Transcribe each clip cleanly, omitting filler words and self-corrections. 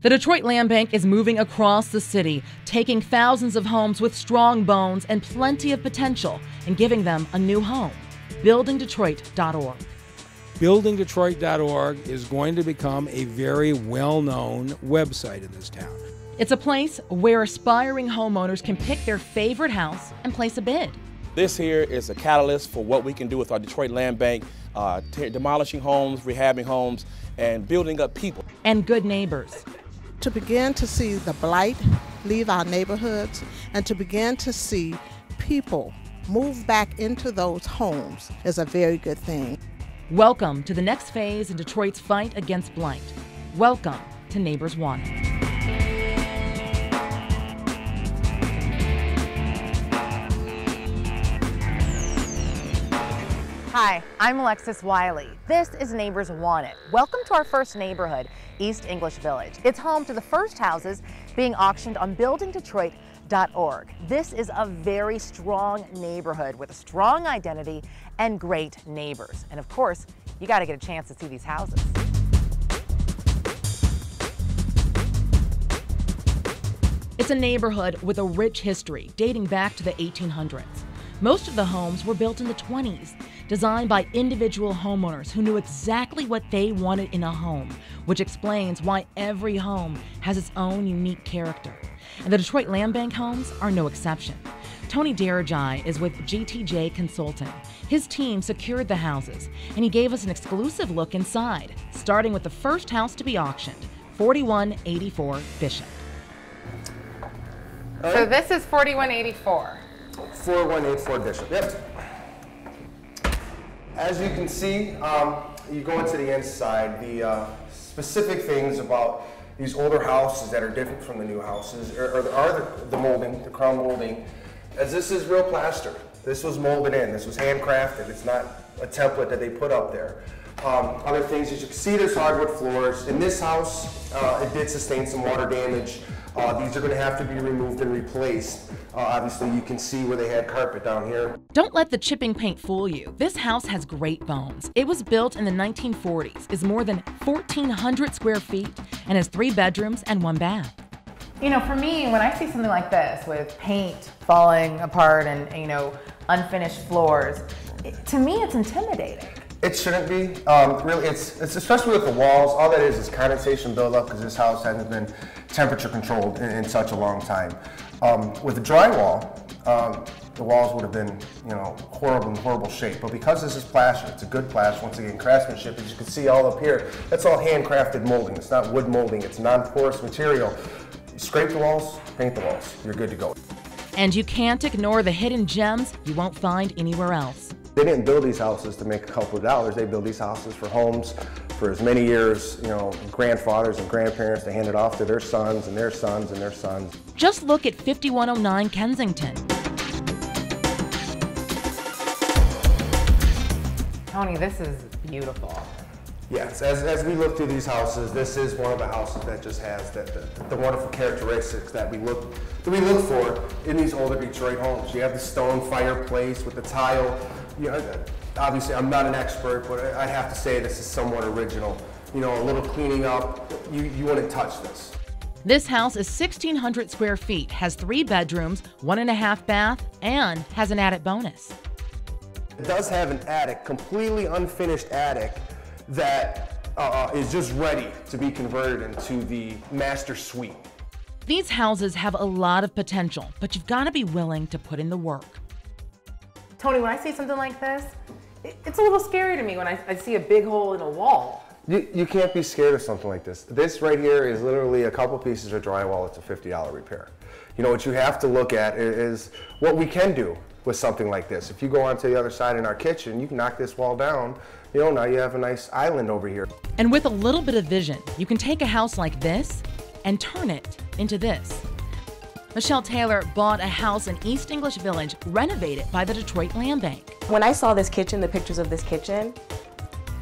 The Detroit Land Bank is moving across the city, taking thousands of homes with strong bones and plenty of potential and giving them a new home. BuildingDetroit.org. BuildingDetroit.org is going to become a very well-known website in this town. It's a place where aspiring homeowners can pick their favorite house and place a bid. This here is a catalyst for what we can do with our Detroit Land Bank, demolishing homes, rehabbing homes, and building up people. And good neighbors. To begin to see the blight leave our neighborhoods and to begin to see people move back into those homes is a very good thing. Welcome to the next phase in Detroit's fight against blight. Welcome to Neighbors Want It. Hi, I'm Alexis Wiley. This is Neighbors Want It. Welcome to our first neighborhood, East English Village. It's home to the first houses being auctioned on BuildingDetroit.org. This is a very strong neighborhood with a strong identity and great neighbors. And of course, you got to get a chance to see these houses. It's a neighborhood with a rich history dating back to the 1800s. Most of the homes were built in the 20s, designed by individual homeowners who knew exactly what they wanted in a home, which explains why every home has its own unique character. And the Detroit Land Bank homes are no exception. Tony Darajai is with GTJ Consulting. His team secured the houses, and he gave us an exclusive look inside, starting with the first house to be auctioned, 4184 Bishop. So this is 4184. 4184 Bishop, yep. As you can see, you go into the inside, the specific things about these older houses that are different from the new houses are the molding, the crown molding, as this is real plaster. This was molded in, this was handcrafted, it's not a template that they put up there. Other things, as you can see, there's hardwood floors. In this house, it did sustain some water damage. These are going to have to be removed and replaced. Obviously, you can see where they had carpet down here. Don't let the chipping paint fool you. This house has great bones. It was built in the 1940s, is more than 1,400 square feet, and has 3 bedrooms and 1 bath. You know, for me, when I see something like this with paint falling apart and, you know, unfinished floors, to me it's intimidating. It shouldn't be. Really, it's especially with the walls. All that is condensation buildup because this house hasn't been temperature controlled in such a long time. With the drywall, the walls would have been, you know, horrible shape. But because this is plaster, it's a good plaster. Once again, craftsmanship, as you can see all up here, that's all handcrafted molding. It's not wood molding. It's non-porous material. You scrape the walls, paint the walls. You're good to go. And you can't ignore the hidden gems you won't find anywhere else. They didn't build these houses to make a couple of dollars. They built these houses for homes for as many years, you know, grandfathers and grandparents. They handed off to their sons and their sons and their sons. Just look at 5109 Kensington. Tony, this is beautiful. Yes, as we look through these houses, this is one of the houses that just has the wonderful characteristics that we look for in these older Detroit homes. You have the stone fireplace with the tile. You know, obviously, I'm not an expert, but I have to say this is somewhat original. You know, a little cleaning up, you wouldn't touch this. This house is 1,600 square feet, has 3 bedrooms, 1.5 bath, and has an attic bonus. It does have an attic, completely unfinished attic, that is just ready to be converted into the master suite. These houses have a lot of potential, but you've got to be willing to put in the work. Tony, when I see something like this, it's a little scary to me when I see a big hole in a wall. You can't be scared of something like this. This right here is literally a couple pieces of drywall. It's a $50 repair. You know, what you have to look at is what we can do with something like this. If you go onto the other side in our kitchen, you can knock this wall down. You know, now you have a nice island over here. And with a little bit of vision, you can take a house like this and turn it into this. Michelle Taylor bought a house in East English Village renovated by the Detroit Land Bank. When I saw this kitchen, the pictures of this kitchen,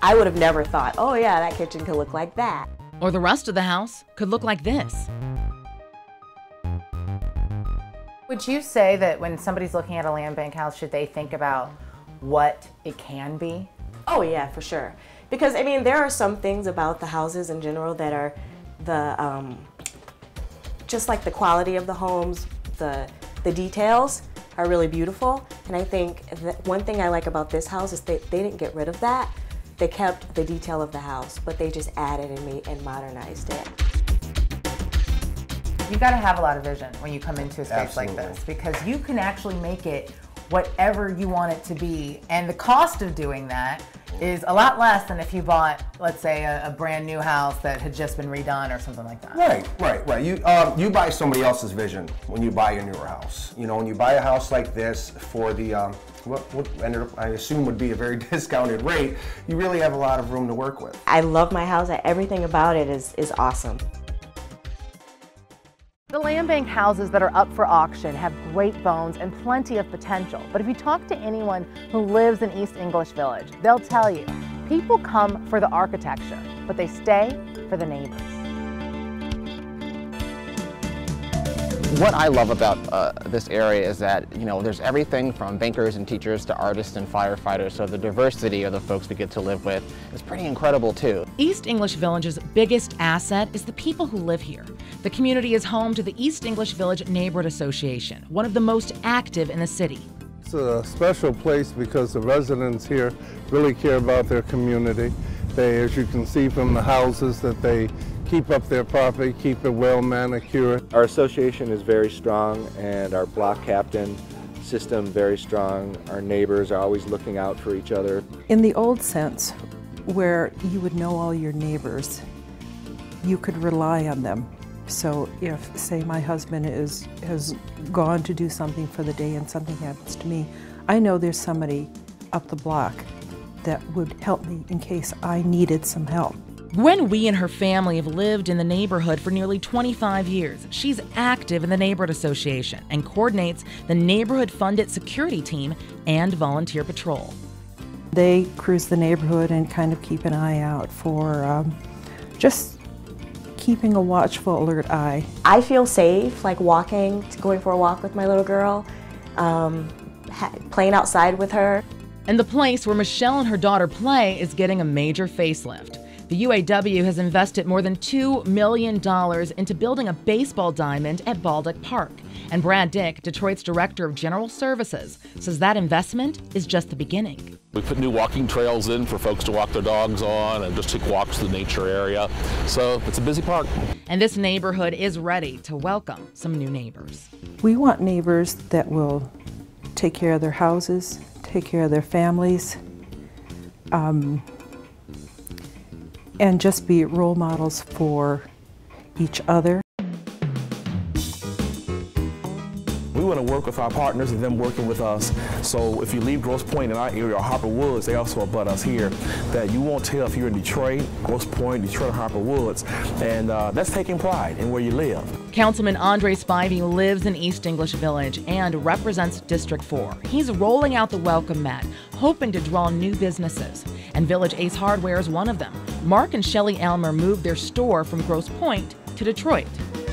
I would have never thought, oh yeah, that kitchen could look like that. Or the rest of the house could look like this. Would you say that when somebody's looking at a land bank house, should they think about what it can be? Oh yeah, for sure. Because I mean, there are some things about the houses in general that are just like the quality of the homes, the details are really beautiful. And I think that one thing I like about this house is they didn't get rid of that. They kept the detail of the house, but they just added and modernized it. You've got to have a lot of vision when you come into a space Absolutely. like this, because you can actually make it whatever you want it to be. And the cost of doing that is a lot less than if you bought, let's say, a brand new house that had just been redone or something like that. Right. You buy somebody else's vision when you buy a newer house. You know, when you buy a house like this for the what ended up, I assume, would be a very discounted rate, you really have a lot of room to work with. I love my house. Everything about it is awesome. The land bank houses that are up for auction have great bones and plenty of potential. But if you talk to anyone who lives in East English Village, they'll tell you people come for the architecture, but they stay for the neighbors. What I love about this area is that, you know, there's everything from bankers and teachers to artists and firefighters, so the diversity of the folks we get to live with is pretty incredible too. East English Village's biggest asset is the people who live here. The community is home to the East English Village Neighborhood Association, one of the most active in the city. It's a special place because the residents here really care about their community. They, as you can see from the houses, that they keep up their property, keep it well manicured. Our association is very strong, and our block captain system very strong. Our neighbors are always looking out for each other. In the old sense, where you would know all your neighbors, you could rely on them. So if, say, my husband has gone to do something for the day and something happens to me, I know there's somebody up the block that would help me in case I needed some help. Gwen Wee and her family have lived in the neighborhood for nearly 25 years. She's active in the Neighborhood Association and coordinates the neighborhood-funded security team and volunteer patrol. They cruise the neighborhood and kind of keep an eye out for just keeping a watchful, alert eye. I feel safe, like going for a walk with my little girl, playing outside with her. And the place where Michelle and her daughter play is getting a major facelift. The UAW has invested more than $2 million into building a baseball diamond at Baldock Park. And Brad Dick, Detroit's Director of General Services, says that investment is just the beginning. We put new walking trails in for folks to walk their dogs on and just take walks to the nature area. So it's a busy park. And this neighborhood is ready to welcome some new neighbors. We want neighbors that will take care of their houses, take care of their families, and just be role models for each other. We want to work with our partners and them working with us. So if you leave Grosse Pointe in our area, or Harper Woods, they also abut us here, that you won't tell if you're in Detroit, Grosse Pointe, Detroit, Harper Woods, and that's taking pride in where you live. Councilman Andre Spivey lives in East English Village and represents District 4. He's rolling out the welcome mat, hoping to draw new businesses. And Village Ace Hardware is one of them. Mark and Shelley Elmer moved their store from Grosse Pointe to Detroit.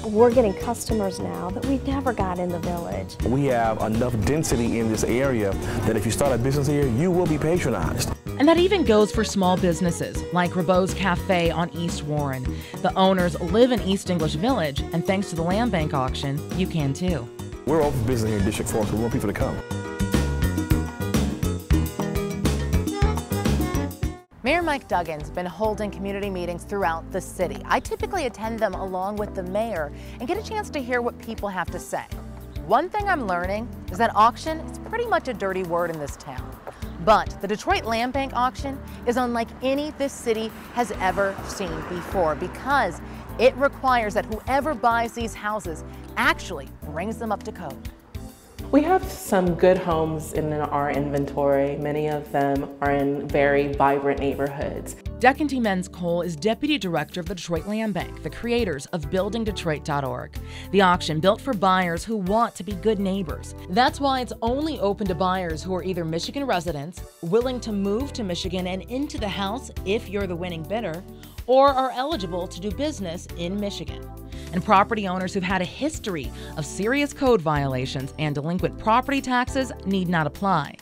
We're getting customers now that we never got in the village. We have enough density in this area that if you start a business here, you will be patronized. And that even goes for small businesses like Rabeau's Cafe on East Warren. The owners live in East English Village, and thanks to the land bank auction, you can too. We're open for business here in District 4, so we want people to come. Mayor Mike Duggan's been holding community meetings throughout the city. I typically attend them along with the mayor and get a chance to hear what people have to say. One thing I'm learning is that auction is pretty much a dirty word in this town. But the Detroit Land Bank auction is unlike any this city has ever seen before because it requires that whoever buys these houses actually brings them up to code. We have some good homes in our inventory. Many of them are in very vibrant neighborhoods. Decantee Men's Cole is Deputy Director of the Detroit Land Bank, the creators of BuildingDetroit.org. The auction built for buyers who want to be good neighbors. That's why it's only open to buyers who are either Michigan residents, willing to move to Michigan and into the house if you're the winning bidder, or are eligible to do business in Michigan. And property owners who've had a history of serious code violations and delinquent property taxes need not apply.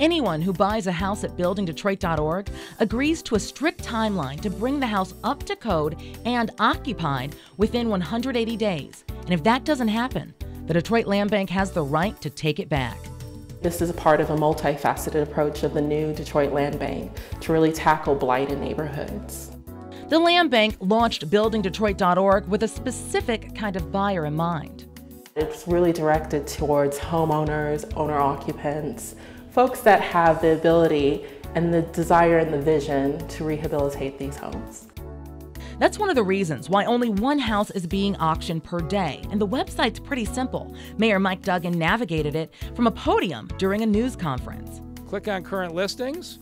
Anyone who buys a house at buildingdetroit.org agrees to a strict timeline to bring the house up to code and occupied within 180 days. And if that doesn't happen, the Detroit Land Bank has the right to take it back. This is a part of a multifaceted approach of the new Detroit Land Bank to really tackle blight in neighborhoods. The Land Bank launched buildingdetroit.org with a specific kind of buyer in mind. It's really directed towards homeowners, owner-occupants, folks that have the ability and the desire and the vision to rehabilitate these homes. That's one of the reasons why only one house is being auctioned per day, and the website's pretty simple. Mayor Mike Duggan navigated it from a podium during a news conference. Click on current listings,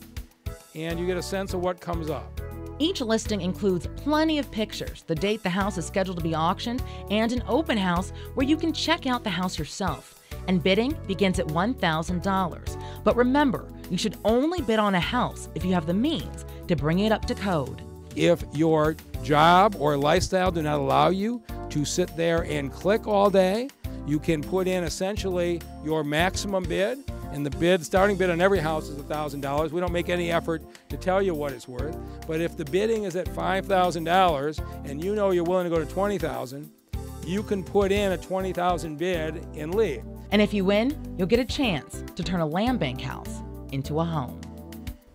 and you get a sense of what comes up. Each listing includes plenty of pictures, the date the house is scheduled to be auctioned, and an open house where you can check out the house yourself. And bidding begins at $1,000. But remember, you should only bid on a house if you have the means to bring it up to code. If your job or lifestyle do not allow you to sit there and click all day, you can put in essentially your maximum bid, and the starting bid on every house is $1,000. We don't make any effort to tell you what it's worth, but if the bidding is at $5,000 and you know you're willing to go to $20,000, you can put in a $20,000 bid and leave. And if you win, you'll get a chance to turn a land bank house into a home.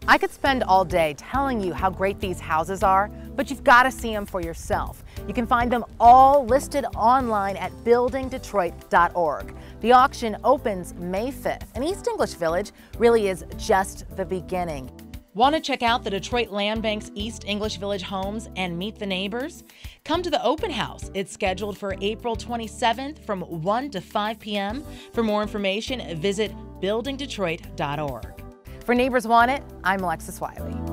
I could spend all day telling you how great these houses are, but you've got to see them for yourself. You can find them all listed online at buildingdetroit.org. The auction opens May 5th, and East English Village really is just the beginning. Want to check out the Detroit Land Bank's East English Village homes and meet the neighbors? Come to the open house. It's scheduled for April 27th from 1 to 5 p.m. For more information, visit buildingdetroit.org. For Neighbors Want It, I'm Alexis Wiley.